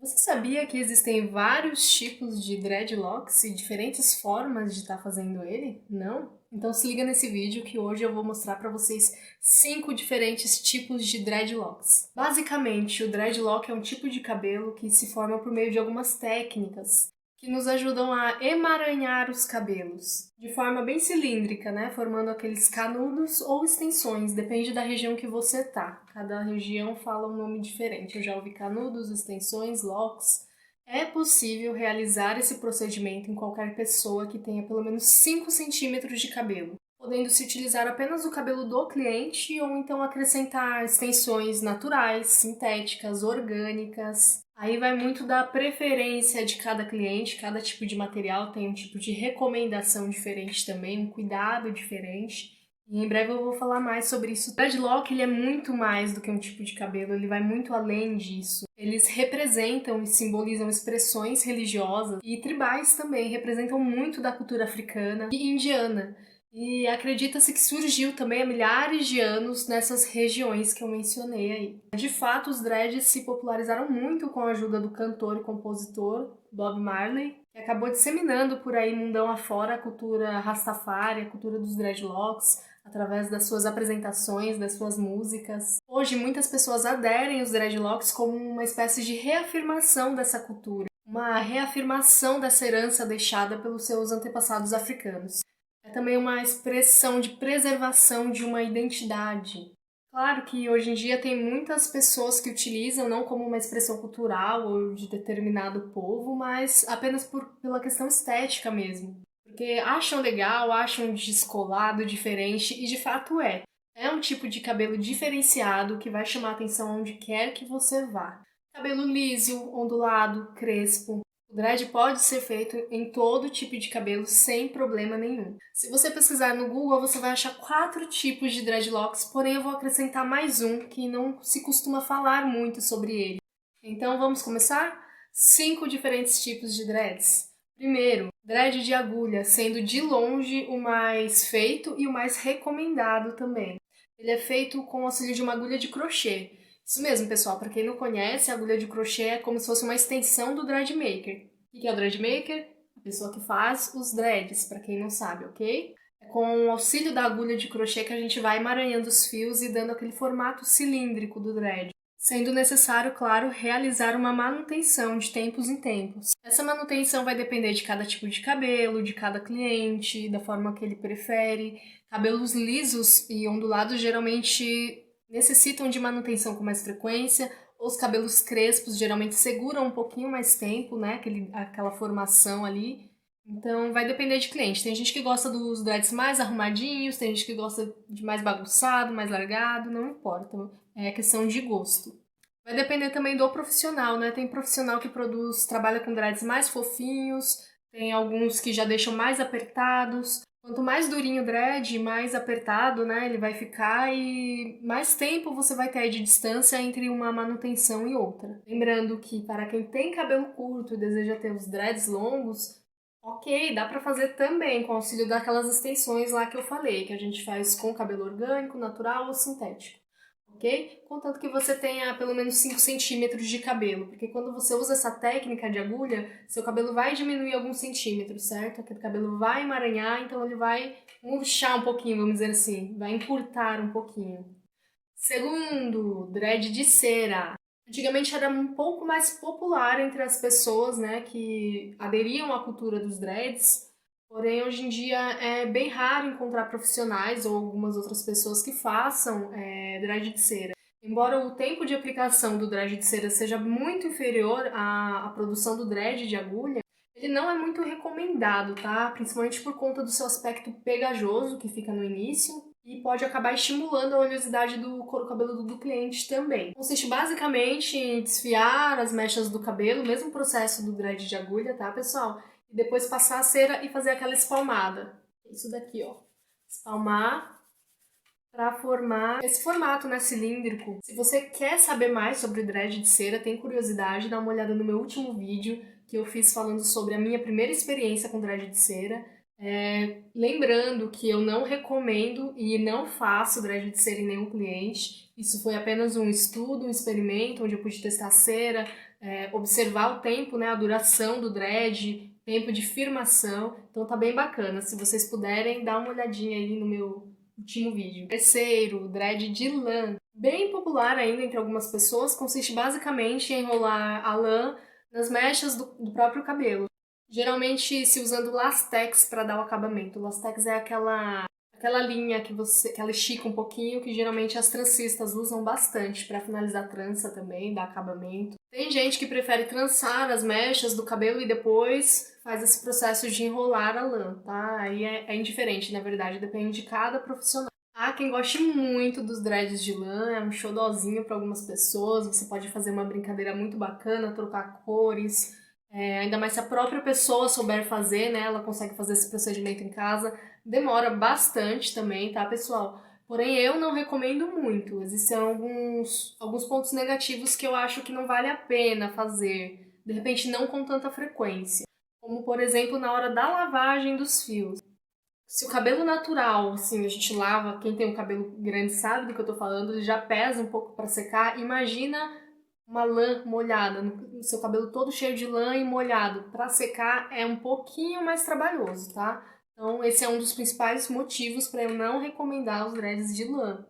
Você sabia que existem vários tipos de dreadlocks e diferentes formas de estar fazendo ele? Não? Então se liga nesse vídeo que hoje eu vou mostrar para vocês 5 diferentes tipos de dreadlocks. Basicamente, o dreadlock é um tipo de cabelo que se forma por meio de algumas técnicas que nos ajudam a emaranhar os cabelos de forma bem cilíndrica, né? Formando aqueles canudos ou extensões, depende da região que você tá. Cada região fala um nome diferente. Eu já ouvi canudos, extensões, locks. É possível realizar esse procedimento em qualquer pessoa que tenha pelo menos 5 centímetros de cabelo, podendo se utilizar apenas o cabelo do cliente ou então acrescentar extensões naturais, sintéticas, orgânicas. Aí vai muito da preferência de cada cliente, cada tipo de material tem um tipo de recomendação diferente também, um cuidado diferente. E em breve eu vou falar mais sobre isso. O dreadlock ele é muito mais do que um tipo de cabelo, ele vai muito além disso. Eles representam e simbolizam expressões religiosas e tribais também, representam muito da cultura africana e indiana. E acredita-se que surgiu também há milhares de anos nessas regiões que eu mencionei aí. De fato, os dreads se popularizaram muito com a ajuda do cantor e compositor Bob Marley, que acabou disseminando por aí mundão afora a cultura Rastafari, a cultura dos dreadlocks, através das suas apresentações, das suas músicas. Hoje, muitas pessoas aderem aos dreadlocks como uma espécie de reafirmação dessa cultura, uma reafirmação dessa herança deixada pelos seus antepassados africanos. É também uma expressão de preservação de uma identidade. Claro que hoje em dia tem muitas pessoas que utilizam não como uma expressão cultural ou de determinado povo, mas apenas pela questão estética mesmo. Porque acham legal, acham descolado, diferente, e de fato é. É um tipo de cabelo diferenciado que vai chamar atenção onde quer que você vá. Cabelo liso, ondulado, crespo. O dread pode ser feito em todo tipo de cabelo sem problema nenhum. Se você pesquisar no Google, você vai achar 4 tipos de dreadlocks, porém eu vou acrescentar mais um que não se costuma falar muito sobre ele. Então vamos começar? 5 diferentes tipos de dreads. Primeiro, dread de agulha, sendo de longe o mais feito e o mais recomendado também. Ele é feito com o auxílio de uma agulha de crochê. Isso mesmo, pessoal, para quem não conhece, a agulha de crochê é como se fosse uma extensão do dread maker. O que é o dread maker? A pessoa que faz os dreads, para quem não sabe, ok? É com o auxílio da agulha de crochê que a gente vai emaranhando os fios e dando aquele formato cilíndrico do dread, sendo necessário, claro, realizar uma manutenção de tempos em tempos. Essa manutenção vai depender de cada tipo de cabelo, de cada cliente, da forma que ele prefere. Cabelos lisos e ondulados geralmente necessitam de manutenção com mais frequência. Os cabelos crespos geralmente seguram um pouquinho mais tempo, né? Aquela formação ali. Então vai depender de cliente. Tem gente que gosta dos dreads mais arrumadinhos, tem gente que gosta de mais bagunçado, mais largado, não importa. É questão de gosto. Vai depender também do profissional, né? Tem profissional que trabalha com dreads mais fofinhos, tem alguns que já deixam mais apertados. Quanto mais durinho o dread, mais apertado, né, ele vai ficar e mais tempo você vai ter aí de distância entre uma manutenção e outra. Lembrando que para quem tem cabelo curto e deseja ter os dreads longos, ok, dá pra fazer também com auxílio daquelas extensões lá que eu falei, que a gente faz com cabelo orgânico, natural ou sintético. Ok? Contanto que você tenha pelo menos 5 centímetros de cabelo, porque quando você usa essa técnica de agulha, seu cabelo vai diminuir alguns centímetros, certo? Aquele cabelo vai emaranhar, então ele vai murchar um pouquinho, vamos dizer assim, vai encurtar um pouquinho. Segundo, dread de cera. Antigamente era um pouco mais popular entre as pessoas, né, que aderiam à cultura dos dreads, porém hoje em dia é bem raro encontrar profissionais ou algumas outras pessoas que façam dread de cera. Embora o tempo de aplicação do dread de cera seja muito inferior à produção do dread de agulha, ele não é muito recomendado, tá? Principalmente por conta do seu aspecto pegajoso que fica no início e pode acabar estimulando a oleosidade do couro cabeludo do cliente também. Consiste basicamente em desfiar as mechas do cabelo, mesmo processo do dread de agulha, tá, pessoal? E depois passar a cera e fazer aquela espalmada. Isso daqui, ó. Espalmar para formar esse formato, né, cilíndrico. Se você quer saber mais sobre dread de cera, tem curiosidade, dá uma olhada no meu último vídeo que eu fiz falando sobre a minha primeira experiência com dread de cera. Lembrando que eu não recomendo e não faço dread de cera em nenhum cliente. Isso foi apenas um estudo, um experimento, onde eu pude testar cera, observar o tempo, né, a duração do dread, tempo de firmação, então tá bem bacana. Se vocês puderem, dá uma olhadinha aí no meu último vídeo. Terceiro, dread de lã. Bem popular ainda entre algumas pessoas, consiste basicamente em enrolar a lã nas mechas do próprio cabelo. Geralmente se usando lastex para dar o acabamento. O lastex é aquela linha que ela estica um pouquinho, que geralmente as trancistas usam bastante para finalizar a trança também, dar acabamento. Tem gente que prefere trançar as mechas do cabelo e depois faz esse processo de enrolar a lã, tá? Aí é indiferente, na verdade, depende de cada profissional. Há quem goste muito dos dreads de lã, é um xodózinho para algumas pessoas, você pode fazer uma brincadeira muito bacana, trocar cores, ainda mais se a própria pessoa souber fazer, né, ela consegue fazer esse procedimento em casa. Demora bastante também, tá, pessoal? Porém, eu não recomendo muito. Existem alguns pontos negativos que eu acho que não vale a pena fazer. De repente, não com tanta frequência. Como, por exemplo, na hora da lavagem dos fios. Se o cabelo natural, assim, a gente lava, quem tem um cabelo grande sabe do que eu tô falando, ele já pesa um pouco para secar. Imagina uma lã molhada, no seu cabelo todo cheio de lã e molhado. Para secar é um pouquinho mais trabalhoso, tá? Então esse é um dos principais motivos para eu não recomendar os dreads de lã.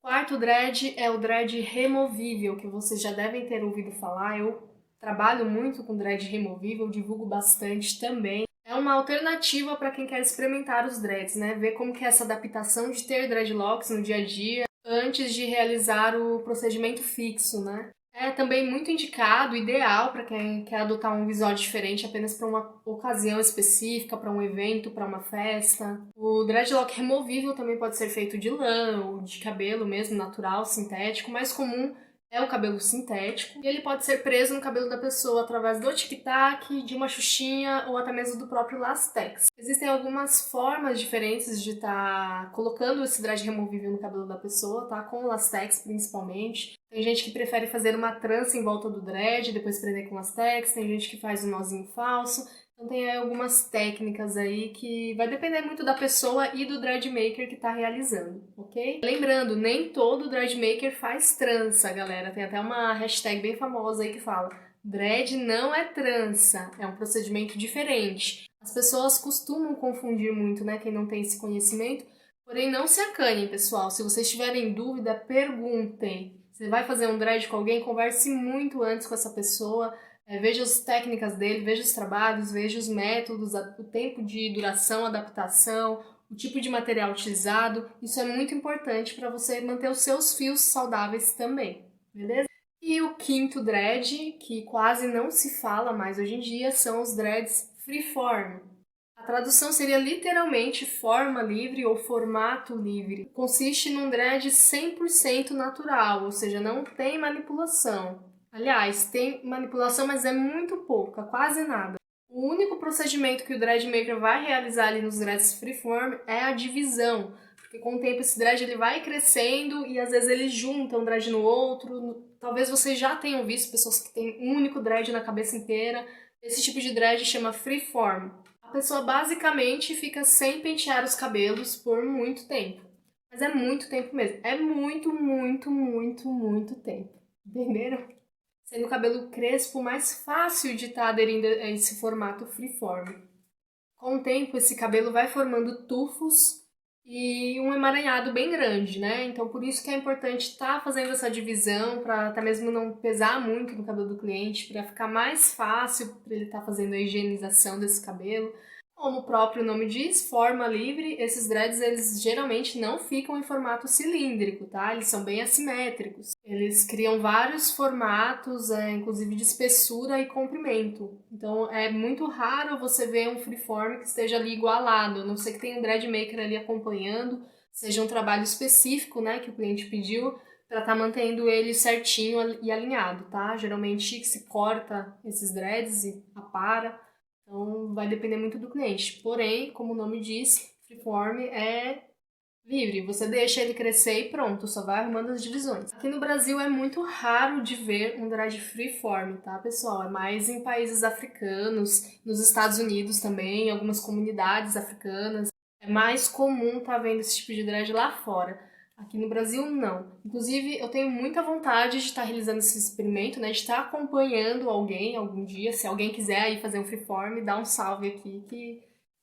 Quarto dread é o dread removível, que vocês já devem ter ouvido falar. Eu trabalho muito com dread removível, divulgo bastante também. É uma alternativa para quem quer experimentar os dreads, né? Ver como que é essa adaptação de ter dreadlocks no dia a dia antes de realizar o procedimento fixo, né? É também muito indicado, ideal para quem quer adotar um visual diferente apenas para uma ocasião específica, para um evento, para uma festa. O dreadlock removível também pode ser feito de lã ou de cabelo mesmo, natural, sintético. O mais comum é o cabelo sintético. E ele pode ser preso no cabelo da pessoa através do tic-tac, de uma xuxinha ou até mesmo do próprio lastex. Existem algumas formas diferentes de estar colocando esse dread removível no cabelo da pessoa, tá? Com lastex principalmente. Tem gente que prefere fazer uma trança em volta do dread, depois prender com lastex. Tem gente que faz um nozinho falso. Então tem algumas técnicas aí que vai depender muito da pessoa e do dreadmaker que está realizando, ok? Lembrando, nem todo dreadmaker faz trança, galera. Tem até uma hashtag bem famosa aí que fala: dread não é trança, é um procedimento diferente. As pessoas costumam confundir muito, né, quem não tem esse conhecimento. Porém, não se acanhem, pessoal. Se vocês tiverem dúvida, perguntem. Você vai fazer um dread com alguém, converse muito antes com essa pessoa. Veja as técnicas dele, veja os trabalhos, veja os métodos, o tempo de duração, adaptação, o tipo de material utilizado. Isso é muito importante para você manter os seus fios saudáveis também, beleza? E o quinto dread, que quase não se fala mais hoje em dia, são os dreads freeform. A tradução seria literalmente forma livre ou formato livre. Consiste num dread 100% natural, ou seja, não tem manipulação. Aliás, tem manipulação, mas é muito pouca, quase nada. O único procedimento que o dreadmaker vai realizar ali nos dreads freeform é a divisão, porque com o tempo esse dread ele vai crescendo e às vezes ele junta um dread no outro. Talvez vocês já tenham visto pessoas que têm um único dread na cabeça inteira. Esse tipo de dread chama freeform. A pessoa basicamente fica sem pentear os cabelos por muito tempo. Mas é muito tempo mesmo. É muito, muito, muito, muito tempo. Entenderam? Sendo o cabelo crespo mais fácil de estar aderindo a esse formato freeform. Com o tempo, esse cabelo vai formando tufos e um emaranhado bem grande, né? Então, por isso que é importante estar fazendo essa divisão, para até mesmo não pesar muito no cabelo do cliente, para ficar mais fácil para ele estar fazendo a higienização desse cabelo. Como o próprio nome diz, forma livre, esses dreads eles geralmente não ficam em formato cilíndrico, tá? Eles são bem assimétricos. Eles criam vários formatos, inclusive de espessura e comprimento. Então é muito raro você ver um freeform que esteja ali igualado, a não ser que tenha um dreadmaker ali acompanhando, seja um trabalho específico, né, que o cliente pediu, para estar mantendo ele certinho e alinhado, tá? Geralmente se corta esses dreads e apara. Então, vai depender muito do cliente. Porém, como o nome diz, freeform é livre. Você deixa ele crescer e pronto, só vai arrumando as divisões. Aqui no Brasil é muito raro de ver um dread freeform, tá, pessoal? É mais em países africanos, nos Estados Unidos também, em algumas comunidades africanas. É mais comum tá vendo esse tipo de dread lá fora. Aqui no Brasil, não. Inclusive, eu tenho muita vontade de estar realizando esse experimento, né? De estar acompanhando alguém algum dia. Se alguém quiser ir fazer um freeform, dá um salve aqui que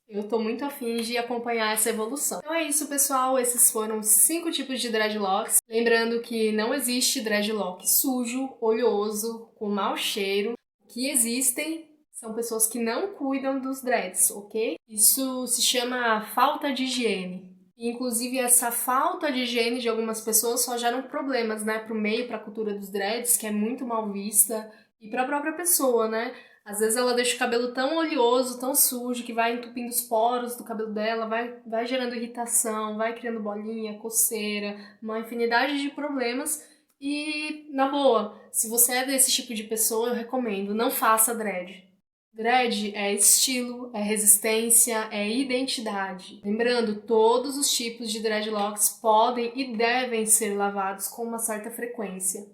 eu tô muito afim de acompanhar essa evolução. Então é isso, pessoal. Esses foram os 5 tipos de dreadlocks. Lembrando que não existe dreadlock sujo, oleoso, com mau cheiro. O que existem são pessoas que não cuidam dos dreads, ok? Isso se chama falta de higiene. E, inclusive, essa falta de higiene de algumas pessoas só geram problemas, né? Pro meio, pra cultura dos dreads, que é muito mal vista. E pra própria pessoa, né? Às vezes ela deixa o cabelo tão oleoso, tão sujo, que vai entupindo os poros do cabelo dela, vai gerando irritação, vai criando bolinha, coceira, uma infinidade de problemas. E, na boa, se você é desse tipo de pessoa, eu recomendo, não faça dread. Dread é estilo, é resistência, é identidade. Lembrando, todos os tipos de dreadlocks podem e devem ser lavados com uma certa frequência.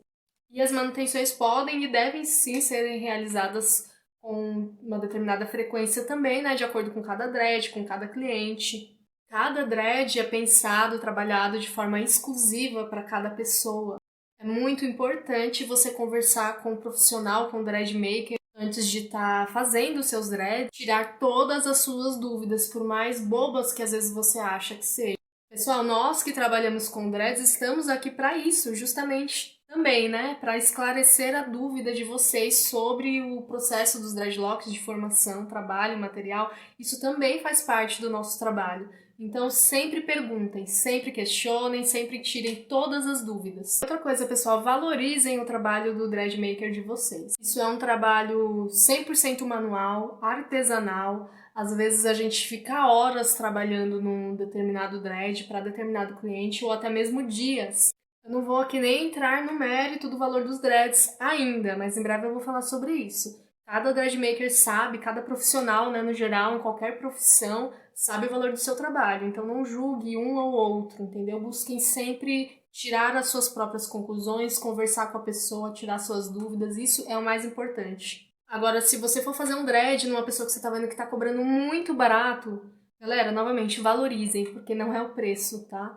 E as manutenções podem e devem sim serem realizadas com uma determinada frequência também, né, de acordo com cada dread, com cada cliente. Cada dread é pensado, trabalhado de forma exclusiva para cada pessoa. É muito importante você conversar com um profissional, com um dread maker, antes de estar fazendo os seus dreads, tirar todas as suas dúvidas, por mais bobas que às vezes você acha que seja. Pessoal, nós que trabalhamos com dreads estamos aqui para isso, justamente também, né? Para esclarecer a dúvida de vocês sobre o processo dos dreadlocks de formação, trabalho, material. Isso também faz parte do nosso trabalho. Então, sempre perguntem, sempre questionem, sempre tirem todas as dúvidas. Outra coisa, pessoal, valorizem o trabalho do dread maker de vocês. Isso é um trabalho 100% manual, artesanal. Às vezes a gente fica horas trabalhando num determinado dread para determinado cliente ou até mesmo dias. Eu não vou aqui nem entrar no mérito do valor dos dreads ainda, mas em breve eu vou falar sobre isso. Cada dread maker sabe, cada profissional, né, no geral, em qualquer profissão, sabe o valor do seu trabalho. Então não julgue um ou outro, entendeu? Busquem sempre tirar as suas próprias conclusões, conversar com a pessoa, tirar suas dúvidas. Isso é o mais importante. Agora, se você for fazer um dread numa pessoa que você tá vendo que tá cobrando muito barato, galera, novamente, valorizem, porque não é o preço, tá?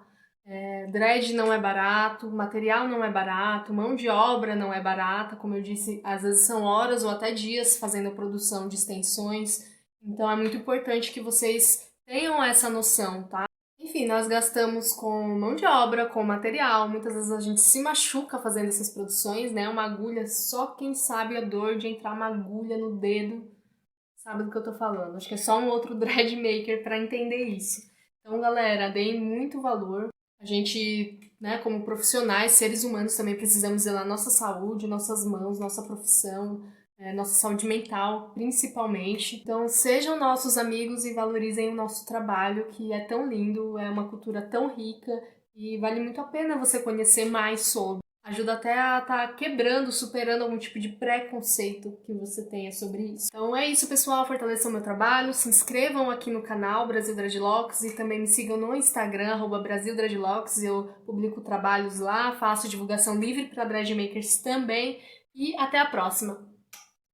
Dread não é barato, material não é barato, mão de obra não é barata, como eu disse, às vezes são horas ou até dias fazendo a produção de extensões, então é muito importante que vocês tenham essa noção, tá? Enfim, nós gastamos com mão de obra, com material, muitas vezes a gente se machuca fazendo essas produções, né? Uma agulha, só quem sabe a dor de entrar uma agulha no dedo sabe do que eu tô falando. Acho que é só um outro dread maker para entender isso. Então, galera, deem muito valor. A gente, né, como profissionais, seres humanos, também precisamos zelar nossa saúde, nossas mãos, nossa profissão, nossa saúde mental, principalmente. Então, sejam nossos amigos e valorizem o nosso trabalho, que é tão lindo, é uma cultura tão rica e vale muito a pena você conhecer mais sobre. Ajuda até a estar quebrando, superando algum tipo de preconceito que você tenha sobre isso. Então é isso, pessoal. Fortaleçam o meu trabalho. Se inscrevam aqui no canal Brasil Dreadlocks e também me sigam no Instagram, Brasil Dreadlocks. Eu publico trabalhos lá, faço divulgação livre para dreadmakers também. E até a próxima!